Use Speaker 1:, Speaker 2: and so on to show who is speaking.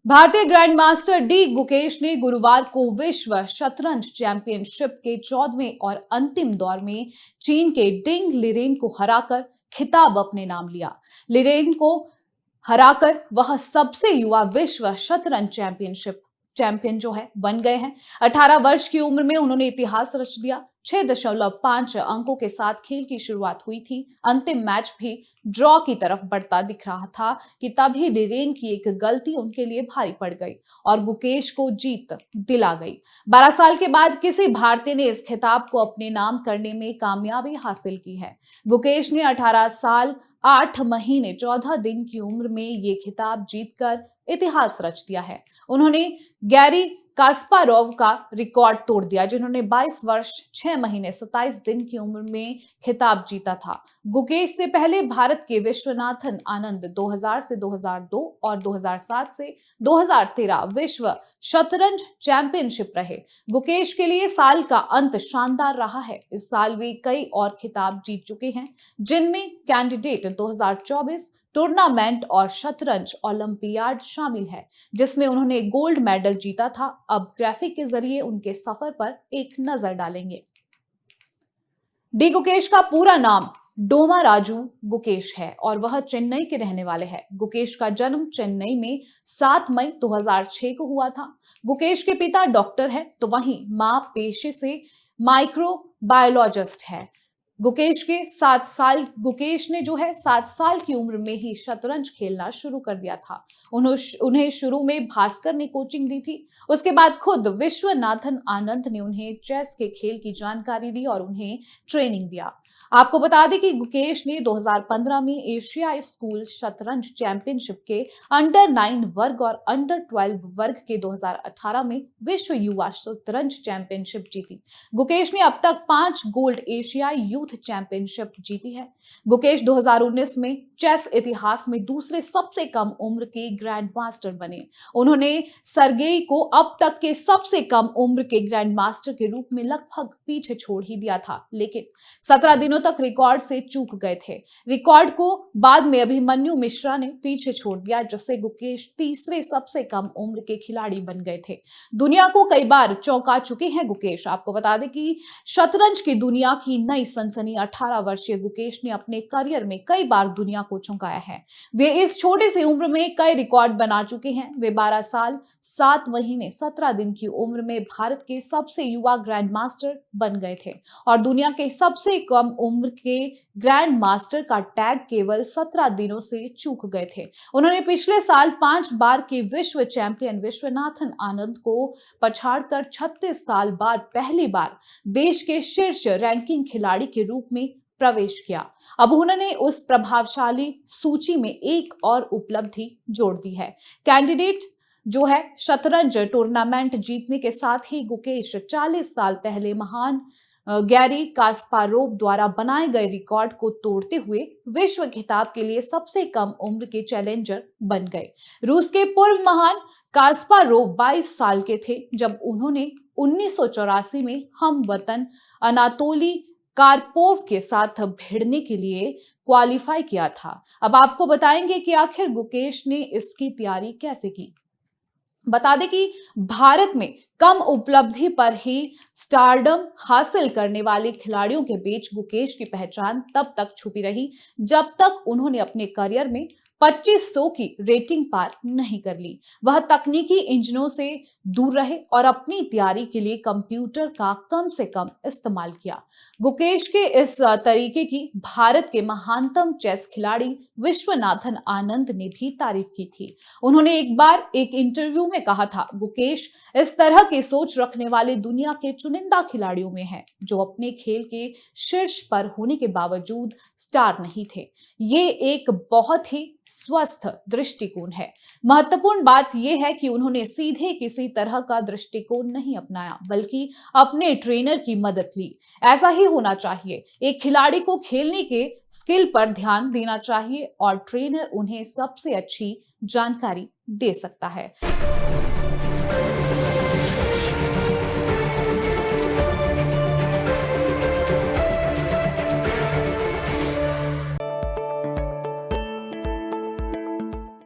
Speaker 1: भारतीय grand master D Gukesh ने गुरुवार को विश्व शतरंज चैंपियनशिप के 14वें और अंतिम दौर में चीन के डिंग लिरेन को हराकर खिताब अपने नाम लिया। लिरेन को हराकर वह सबसे युवा विश्व शतरंज चैंपियन जो है बन गए हैं। 18 वर्ष की उम्र में उन्होंने इतिहास रच दिया। 6.5 अंकों के साथ खेल की शुरुआत हुई थी। अंतिम मैच भी ड्रॉ की तरफ बढ़ता दिख रहा था कि तभी लिरेन की एक गलती उनके लिए भारी पड़ गई और गुकेश को जीत दिला गई। 12 साल के बाद किसी भारतीय ने इस खिताब को अपने नाम करने में कामयाबी हासिल की है। गुकेश ने 18 साल 8 महीने 14 दिन की उम्र में ये खिताब जीतकर इतिहास रच दिया है। उन्होंने गैरी कास्पारोव का रिकॉर्ड तोड़ दिया, जिन्होंने 22 वर्ष 6 महीने 27 दिन की उम्र में खिताब जीता था। गुकेश से पहले भारत के विश्वनाथन आनंद 2000 से 2002 और 2007 से 2013 विश्व शतरंज चैंपियनशिप रहे। गुकेश के लिए साल का अंत शानदार रहा है। इस साल वे कई और खिताब जीत चुके हैं, जिनमें कैंडिडेट 2024 टूर्नामेंट और शतरंज ओलंपियाड शामिल है, जिसमें उन्होंने गोल्ड मेडल जीता था। अब ग्राफिक के जरिए उनके सफर पर एक नजर डालेंगे। डी गुकेश का पूरा नाम डोमा राजू गुकेश है और वह चेन्नई के रहने वाले हैं। गुकेश का जन्म चेन्नई में 7 मई 2006 को हुआ था। गुकेश के पिता डॉक्टर है, तो वहीं मां पेशे से माइक्रोबायोलॉजिस्ट है। गुकेश ने 7 साल की उम्र में ही शतरंज खेलना शुरू कर दिया था। उन्हें शुरू में भास्कर ने कोचिंग दी थी। उसके बाद खुद विश्वनाथन आनंद ने उन्हें चेस के खेल की जानकारी दी और उन्हें ट्रेनिंग दिया। आपको बता दें कि गुकेश ने 2015 में एशियाई स्कूल शतरंज चैंपियनशिप के अंडर 9 वर्ग और अंडर 12 वर्ग के 2018 में विश्व युवा शतरंज चैंपियनशिप जीती। गुकेश ने अब तक 5 गोल्ड एशियाई यूथ चैंपियनशिप जीती है। गुकेश 2019 में चेस इतिहास में दूसरे सबसे कम उम्र के ग्रैंड मास्टर बने। उन्होंने सर्गेई को अब तक के सबसे कम उम्र के ग्रैंड मास्टर के रूप में लगभग पीछे छोड़ ही दिया था, लेकिन 17 दिनों तक रिकॉर्ड से चूक गए थे। रिकॉर्ड को बाद में अभिमन्यु मिश्रा ने पीछे छोड़ दिया, जिससे गुकेश तीसरे सबसे कम उम्र के खिलाड़ी बन गए थे। दुनिया को कई बार चौंका चुके हैं गुकेश। आपको बता दें कि शतरंज की दुनिया की नई सनसनी 18 वर्षीय गुकेश ने अपने करियर में कई बार दुनिया को चौंकाया है। वे इस छोटी सी उम्र में कई रिकॉर्ड बना चुके हैं। वे 12 साल 7 महीने 17 दिन की उम्र में भारत के सबसे युवा ग्रैंड मास्टर बन गए थे और दुनिया के सबसे कम उम्र के ग्रैंड मास्टर का टैग केवल 17 दिनों से चूक गए थे। उन्होंने पिछले साल 5 बार के विश्व चैंपियन विश्वनाथन आनंद को पछाड़कर 36 साल बाद पहली बार देश के शीर्ष रैंकिंग खिलाड़ी के रूप में प्रवेश किया। अब उन्होंने उस प्रभावशाली सूची में एक और उपलब्धि जोड़ दी है। कैंडिडेट जो है शतरंज टूर्नामेंट जीतने के साथ ही गुकेश 40 साल पहले महान गैरी कास्पारोव द्वारा बनाए गए रिकॉर्ड को तोड़ते हुए विश्व खिताब के लिए सबसे कम उम्र के चैलेंजर बन गए। रूस के पूर्व महान कास्पारोव 22 साल के थे जब उन्होंने 1984 में हम वतन अनातोली कार्पोव के साथ भिड़ने के लिए क्वालिफाई किया था। अब आपको बताएंगे कि आखिर गुकेश ने इसकी तैयारी कैसे की। बता दें कि भारत में कम उपलब्धि पर ही स्टारडम हासिल करने वाले खिलाड़ियों के बीच गुकेश की पहचान तब तक छुपी रही जब तक उन्होंने अपने करियर में 2500 की रेटिंग पार नहीं कर ली। वह तकनीकी इंजनों से दूर रहे और अपनी तैयारी के लिए कंप्यूटर का कम से कम इस्तेमाल किया। गुकेश के इस तरीके की भारत के महानतम चेस खिलाड़ी विश्वनाथन आनंद ने भी तारीफ की थी। उन्होंने एक बार एक इंटरव्यू में कहा था, गुकेश इस तरह की सोच रखने वाले दुनिया के चुनिंदा खिलाड़ियों में हैं, जो अपने खेल के शीर्ष पर होने के बावजूद स्टार नहीं थे। ये एक बहुत ही स्वस्थ दृष्टिकोण है। महत्वपूर्ण बात यह है कि उन्होंने सीधे किसी तरह का दृष्टिकोण नहीं अपनाया, बल्कि अपने ट्रेनर की मदद ली। ऐसा ही होना चाहिए। एक खिलाड़ी को खेलने के स्किल पर ध्यान देना चाहिए और ट्रेनर उन्हें सबसे अच्छी जानकारी दे सकता है।